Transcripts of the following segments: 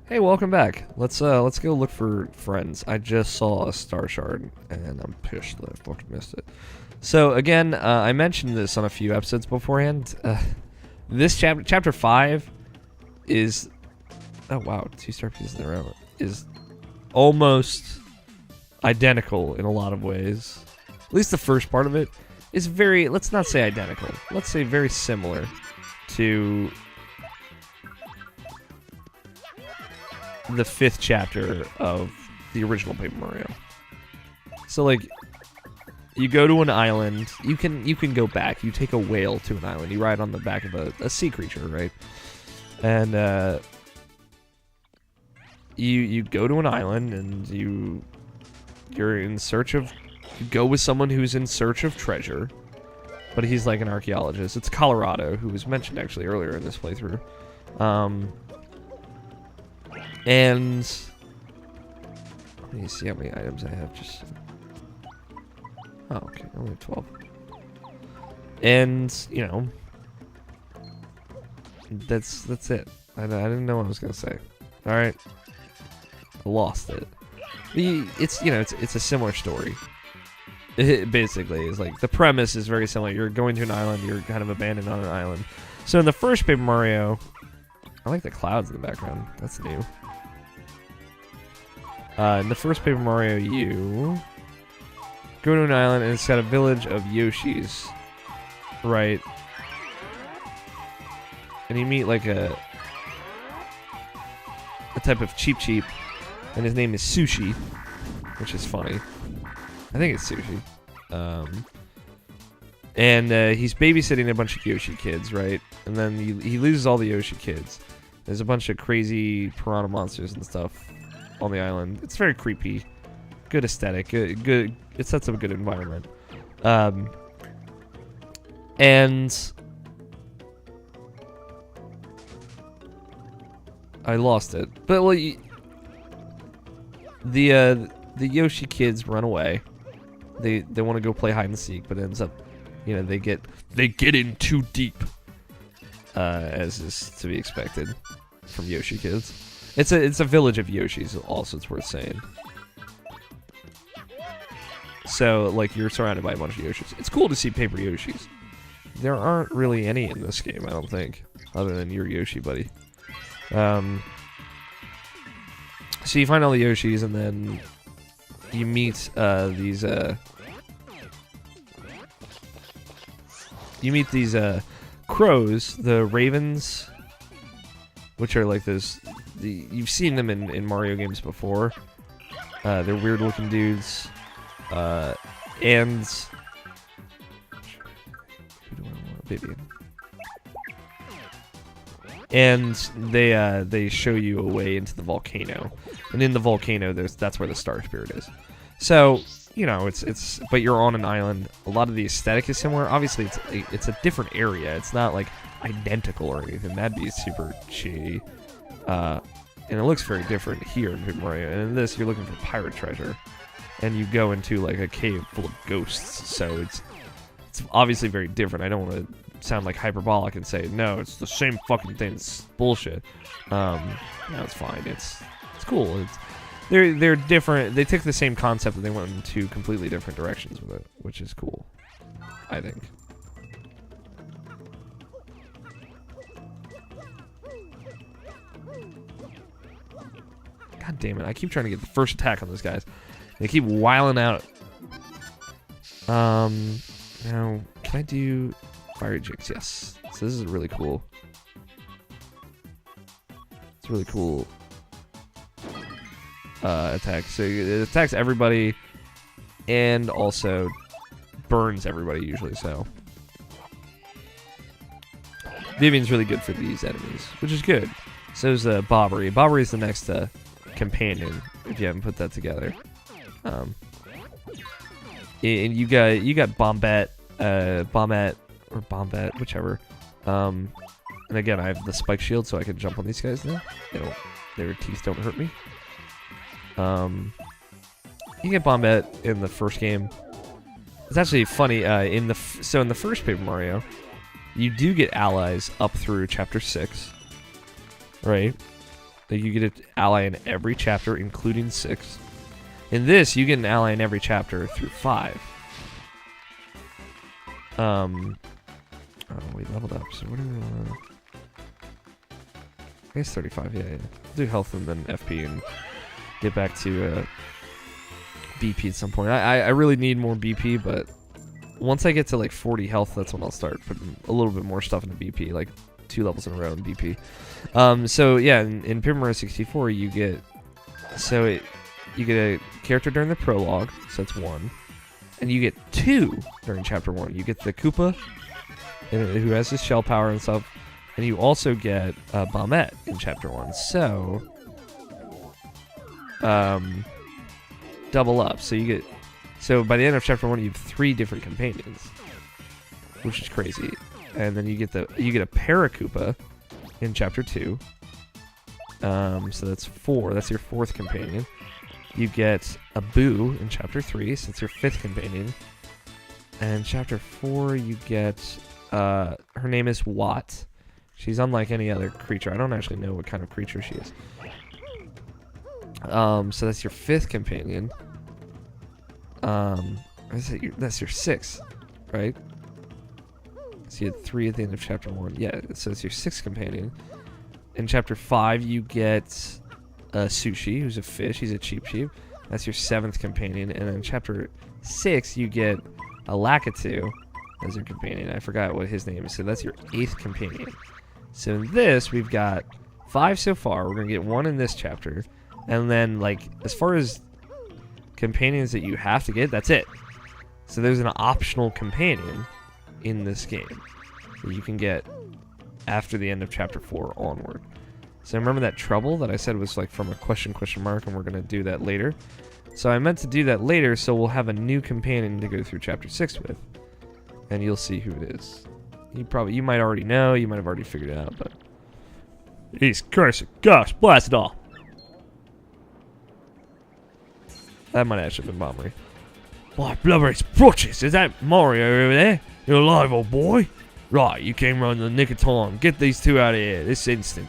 Hey, welcome back. Let's go look for friends. I just saw a star shard, and I'm pissed that I fucking missed it. So again, I mentioned this on a few episodes beforehand. This chapter 5, is oh wow, 2-star pieces in a row, is almost identical in a lot of ways. At least the first part of it is very, let's not say identical, let's say very similar to the 5th chapter of the original Paper Mario. So like, you go to an island, you can go back, you take a whale to an island, you ride on the back of a sea creature, right? And you go to an island and you're in search of, you go with someone who's in search of treasure, but he's like an archaeologist. It's Colorado, who was mentioned actually earlier in this playthrough. And let me see how many items I have. Just oh, okay, only have 12. And you know, that's it. I didn't know what I was gonna say. All right, I lost it. It's a similar story. It basically is like the premise is very similar. You're going to an island. You're kind of abandoned on an island. So in the first Paper Mario, I like the clouds in the background. That's new. In the first Paper Mario, you go to an island and it's got a village of Yoshis, right? And you meet like a type of cheap, and his name is Sushi, which is funny. I think it's Sushi. And he's babysitting a bunch of Yoshi kids, right? And then he loses all the Yoshi kids. There's a bunch of crazy piranha monsters and stuff on the island. It's very creepy. Good aesthetic. Good. It sets up a good environment. And I lost it. But well, the Yoshi kids run away. They want to go play hide and seek, but it ends up, you know, they get in too deep, as is to be expected from Yoshi kids. It's a village of Yoshis. Also, it's worth saying. So like, you're surrounded by a bunch of Yoshis. It's cool to see paper Yoshis. There aren't really any in this game, I don't think, other than your Yoshi buddy. So you find all the Yoshis, and then you meet these crows, the ravens, which are like those. You've seen them in Mario games before. They're weird looking dudes, and who do I want? Vivian. And they show you a way into the volcano, and in the volcano that's where the star spirit is. So you know, it's but you're on an island. A lot of the aesthetic is similar. Obviously, it's a different area. It's not like identical or anything. That'd be super cheesy. And it looks very different here in Paper Mario. And in this, you're looking for pirate treasure, and you go into like a cave full of ghosts. So it's obviously very different. I don't want to sound like hyperbolic and say no, it's the same fucking thing. It's bullshit. No, it's fine. It's cool. They're different. They took the same concept and they went in two completely different directions with it, which is cool, I think. God damn it! I keep trying to get the first attack on those guys. They keep wiling out. Now can I do fire jigs? Yes. So this is really cool. It's really cool. Attack. So it attacks everybody, and also burns everybody usually. So Vivian's really good for these enemies, which is good. So is Bobbery. Bobbery is the next companion, if you haven't put that together. And you got Bombette, or Bombette, whichever. And again, I have the spike shield, so I can jump on these guys now. Their teeth don't hurt me. You get Bombette in the first game. It's actually funny. In the first Paper Mario, you do get allies up through Chapter 6, right? You get an ally in every chapter, including 6. In this, you get an ally in every chapter through 5. Oh, we leveled up. So what do we want? I guess 35. Yeah. Do health and then FP and get back to BP at some point. I really need more BP, but once I get to like 40 health, that's when I'll start putting a little bit more stuff into BP, like 2 levels in a row in BP. So yeah, in Paper Mario 64, you get a character during the prologue, so that's 1, and you get 2 during Chapter 1. You get the Koopa, who has his shell power and stuff, and you also get Bombette in Chapter 1. So double up. So by the end of Chapter 1, you have 3 different companions, which is crazy. And then you get a Paracoopa in Chapter 2. So that's 4. That's your 4th companion. You get a Boo in Chapter 3, so it's your 5th companion. And Chapter 4, you get her name is Watt. She's unlike any other creature. I don't actually know what kind of creature she is. So that's your 5th companion. That's your 6th, right? So you had 3 at the end of Chapter 1. Yeah, so it's your 6th companion. In Chapter 5, you get Sushi, who's a fish. He's a Cheep Cheep. That's your 7th companion. And in Chapter 6, you get a Lakitu as your companion. I forgot what his name is. So that's your 8th companion. So in this, we've got 5 so far. We're going to get 1 in this chapter. And then, like, as far as companions that you have to get, that's it. So there's an optional companion in this game that you can get after the end of Chapter 4 onward. So remember that trouble that I said was like from a question mark, and we're going to do that later. So I meant to do that later, so we'll have a new companion to go through Chapter 6 with. And you'll see who it is. You might already know, you might have already figured it out, but... He's cursing. Gosh, blast it all. That might actually have been Bombery. Why, blubbery brooches, is that Mario over there? You alive, old boy? Right, you came around in the nick of time. Get these 2 out of here, this instant.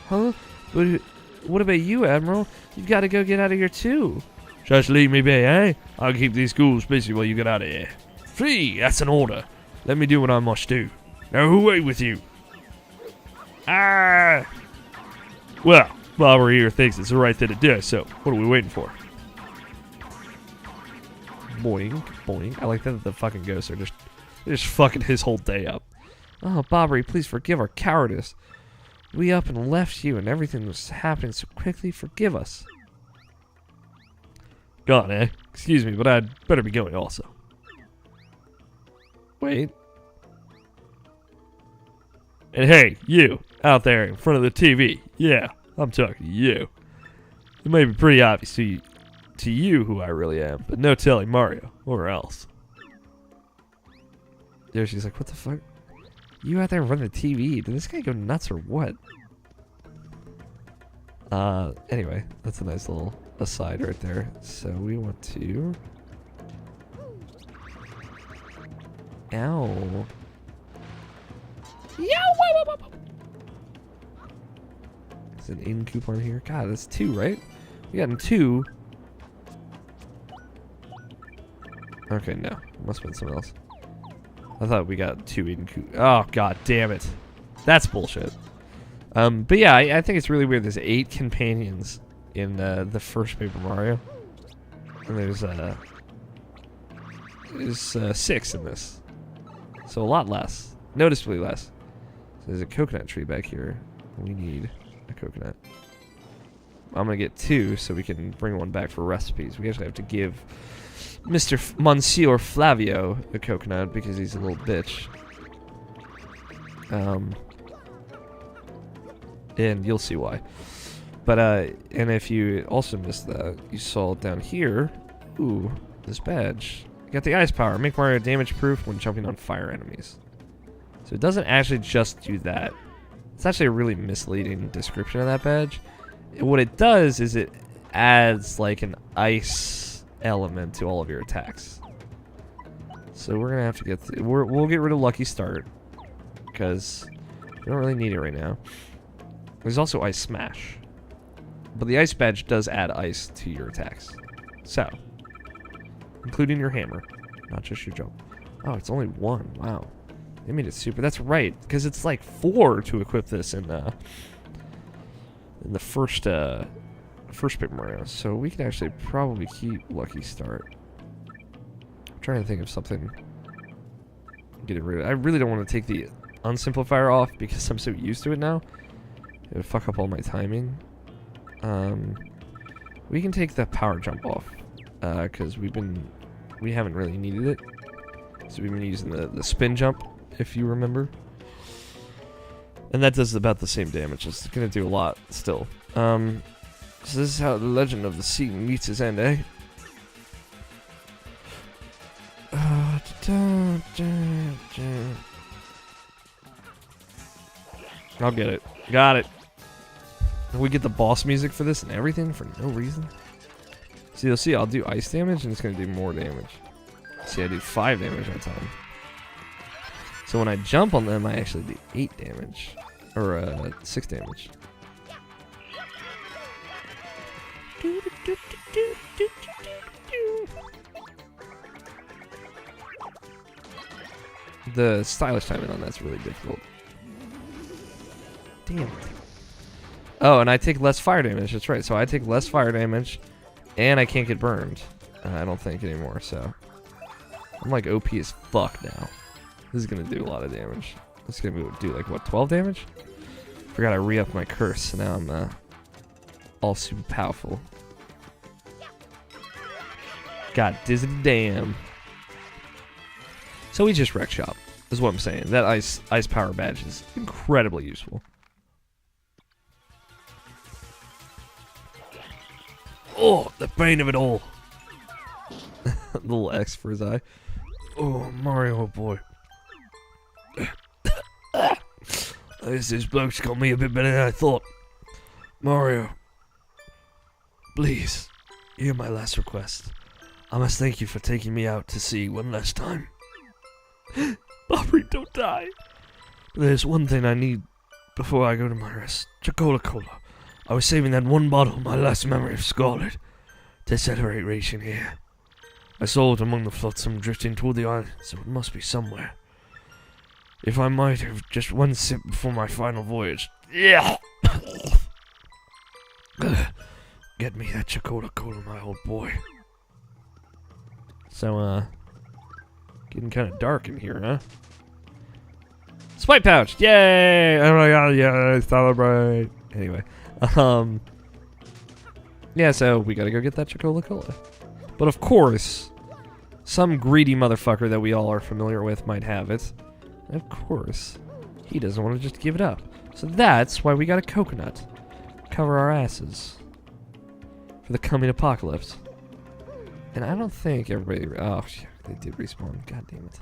Huh? But what about you, Admiral? You've got to go get out of here, too. Just leave me be, eh? I'll keep these ghouls busy while you get out of here. Free, that's an order. Let me do what I must do. Now, away with you. Ah! Well, Bobber here thinks it's the right thing to do, so what are we waiting for? Boing, boing. I like that the fucking ghosts are just fucking his whole day up. Oh, Bobbery, please forgive our cowardice. We up and left you and everything was happening so quickly. Forgive us. Gone, eh? Excuse me, but I'd better be going also. Wait. And hey, you, out there in front of the TV. Yeah, I'm talking to you. It may be pretty obvious to you who I really am, but no telling Mario, or else. There she's like, what the fuck? You out there in front of the TV? Did this guy go nuts or what? Anyway, that's a nice little aside right there. So we want to... Ow. Is an in coupon here? God, that's 2, right? We got 2. Okay, no. Must have been someone else. I thought we got 2 in coupons. Oh, god damn it. That's bullshit. But yeah, I think it's really weird. There's 8 companions in the first Paper Mario. And there's 6 in this. So a lot less. Noticeably less. So there's a coconut tree back here. We need a coconut. I'm going to get 2 so we can bring one back for recipes. We actually have to give Monsieur Flavio a coconut because he's a little bitch. And you'll see why. But, and if you also missed that, you saw down here, ooh, this badge. You got the ice power. Make Mario damage proof when jumping on fire enemies. So it doesn't actually just do that. It's actually a really misleading description of that badge. What it does is it adds like an ice element to all of your attacks. So we're gonna have to get we'll get rid of Lucky Start because we don't really need it right now. There's also Ice Smash. But the Ice Badge does add ice to your attacks. So, including your hammer, not just your jump. Oh, it's only 1. Wow. They made it super. That's right, because it's like 4 to equip this in the first Paper Mario. So we can actually probably keep Lucky Start. I'm trying to think of something. Get it rid of. I really don't want to take the Unsimplifier off because I'm so used to it now. It would fuck up all my timing. We can take the Power Jump off because we haven't really needed it. So we've been using the Spin Jump, if you remember. And that does about the same damage. It's gonna do a lot still. So this is how the legend of the sea meets its end, eh? I'll get it. Got it. We get the boss music for this and everything for no reason. So you'll see I'll do ice damage and it's gonna do more damage. See, I do 5 damage that time. So when I jump on them, I actually do 8 damage. Or 6 damage. The stylish timing on that's really difficult. Damn it. Oh, and I take less fire damage. That's right. So I take less fire damage, and I can't get burned. I don't think anymore. So I'm like OP as fuck now. This is gonna do a lot of damage. This is gonna do like what, 12 damage? Forgot I re-upped my curse, so now I'm all super powerful. God dizzity damn. So we just wreck shop, is what I'm saying. That ice power badge is incredibly useful. Oh, the pain of it all. Little X for his eye. Oh, Mario, oh boy. I guess this bloke's got me a bit better than I thought. Mario, please, hear my last request. I must thank you for taking me out to sea one last time. Bobby, don't die. There's one thing I need before I go to my rest. Coca-Cola. I was saving that one bottle, my last memory of Scarlet, to celebrate racing here. I saw it among the flotsam drifting toward the island, so it must be somewhere. If I might have just one sip before my final voyage. Yeah. Get me that Coca-Cola, my old boy. So, getting kind of dark in here, huh? Spike pouch! Yay! Oh my god, yeah, celebrate! Anyway, yeah, so we gotta go get that Coca-Cola. But of course, some greedy motherfucker that we all are familiar with might have it. And of course, he doesn't want to just give it up. So that's why we got a coconut. Cover our asses. For the coming apocalypse. And I don't think everybody... Oh, shit, they did respawn. God damn it.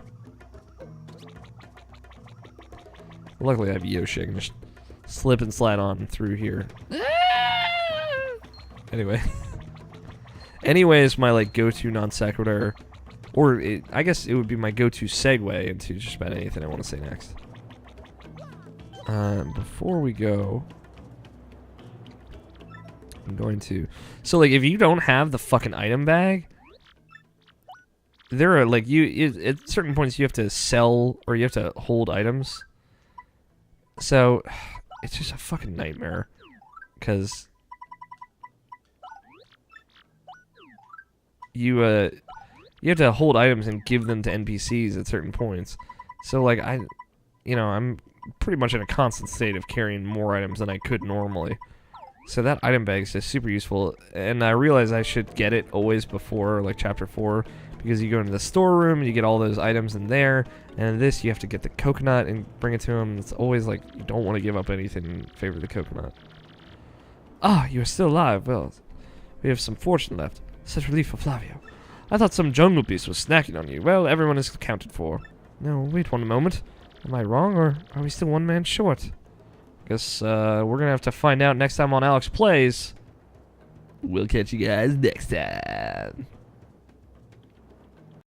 Luckily I have Yoshi. I can just slip and slide on through here. Anyway. Anyways, my like go-to non sequitur, or I guess it would be my go-to segue into just about anything I want to say next. Before we go, I'm going to. So like, if you don't have the fucking item bag, there are like at certain points you have to sell or you have to hold items. So it's just a fucking nightmare, because you have to hold items and give them to NPCs at certain points. So like I'm pretty much in a constant state of carrying more items than I could normally. So that item bag is just super useful, and I realize I should get it always before like chapter 4, because you go into the storeroom and you get all those items in there, and in this you have to get the coconut and bring it to him. It's always like you don't want to give up anything in favor of the coconut. Ah, you are still alive. Well, we have some fortune left. Such relief for Flavio. I thought some jungle beast was snacking on you. Well, everyone is accounted for. No, wait one moment. Am I wrong, or are we still one man short? Guess we're gonna have to find out next time on Alex Plays. We'll catch you guys next time.